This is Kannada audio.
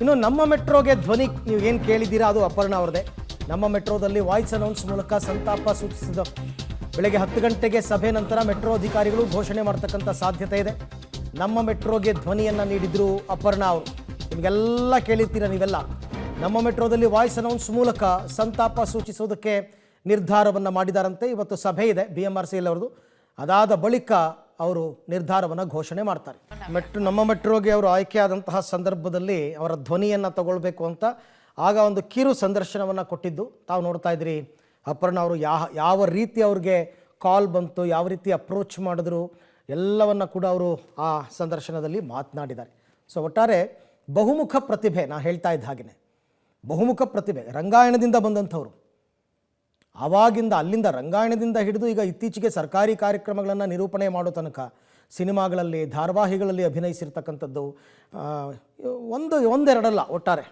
ಇನ್ನು ನಮ್ಮ ಮೆಟ್ರೋಗೆ ಧ್ವನಿ ನೀವು ಏನು ಕೇಳಿದ್ದೀರಾ ಅದು ಅಪರ್ಣ ಅವರದೇ. ನಮ್ಮ ಮೆಟ್ರೋದಲ್ಲಿ ವಾಯ್ಸ್ ಅನೌನ್ಸ್ ಮೂಲಕ ಸಂತಾಪ ಸೂಚಿಸಿದ ಬೆಳಗ್ಗೆ 10 ಗಂಟೆಗೆ ಸಭೆ ನಂತರ ಮೆಟ್ರೋ ಅಧಿಕಾರಿಗಳು ಘೋಷಣೆ ಮಾಡ್ತಕ್ಕಂಥ ಸಾಧ್ಯತೆ ಇದೆ. ನಮ್ಮ ಮೆಟ್ರೋಗೆ ಧ್ವನಿಯನ್ನು ನೀಡಿದ್ರು ಅಪರ್ಣ ಅವರು. ನಿಮಗೆಲ್ಲ ಕೇಳಿರ್ತೀರ ನೀವೆಲ್ಲ. ನಮ್ಮ ಮೆಟ್ರೋದಲ್ಲಿ ವಾಯ್ಸ್ ಅನೌನ್ಸ್ ಮೂಲಕ ಸಂತಾಪ ಸೂಚಿಸೋದಕ್ಕೆ ನಿರ್ಧಾರವನ್ನು ಮಾಡಿದಾರಂತೆ. ಇವತ್ತು ಸಭೆ ಇದೆ BMRCL ಅವರದು. ಅದಾದ ಬಳಿಕ ಅವರು ನಿರ್ಧಾರವನ್ನು ಘೋಷಣೆ ಮಾಡ್ತಾರೆ. ನಮ್ಮ ಮೆಟ್ರೋಗೆ ಅವರು ಆಯ್ಕೆಯಾದಂತಹ ಸಂದರ್ಭದಲ್ಲಿ ಅವರ ಧ್ವನಿಯನ್ನು ತಗೊಳ್ಬೇಕು ಅಂತ ಆಗ ಒಂದು ಕಿರು ಸಂದರ್ಶನವನ್ನು ಕೊಟ್ಟಿದ್ದು ತಾವು ನೋಡ್ತಾ ಇದ್ರಿ. ಅಪರ್ಣ ಅವರು ಯಾವ ರೀತಿ ಅವ್ರಿಗೆ ಕಾಲ್ ಬಂತು, ಯಾವ ರೀತಿ ಅಪ್ರೋಚ್ ಮಾಡಿದ್ರು ಎಲ್ಲವನ್ನು ಕೂಡ ಅವರು ಆ ಸಂದರ್ಶನದಲ್ಲಿ ಮಾತನಾಡಿದ್ದಾರೆ. ಸೊ ಒಟ್ಟಾರೆ ಬಹುಮುಖ ಪ್ರತಿಭೆ, ನಾ ಹೇಳ್ತಾ ಇದ್ದ ಹಾಗೆಯೇ ಬಹುಮುಖ ಪ್ರತಿಭೆ, ರಂಗಾಯಣದಿಂದ ಬಂದಂಥವ್ರು. ಆವಾಗಿಂದ ಅಲ್ಲಿಂದ ರಂಗಾಯಣದಿಂದ ಹಿಡಿದು ಈಗ ಇತ್ತೀಚೆಗೆ ಸರ್ಕಾರಿ ಕಾರ್ಯಕ್ರಮಗಳನ್ನು ನಿರೂಪಣೆ ಮಾಡೋ ತನಕ ಸಿನಿಮಾಗಳಲ್ಲಿ ಧಾರಾವಾಹಿಗಳಲ್ಲಿ ಅಭಿನಯಿಸಿರ್ತಕ್ಕಂಥದ್ದು ಒಂದೆರಡಲ್ಲ, ಒಟ್ಟಾರೆ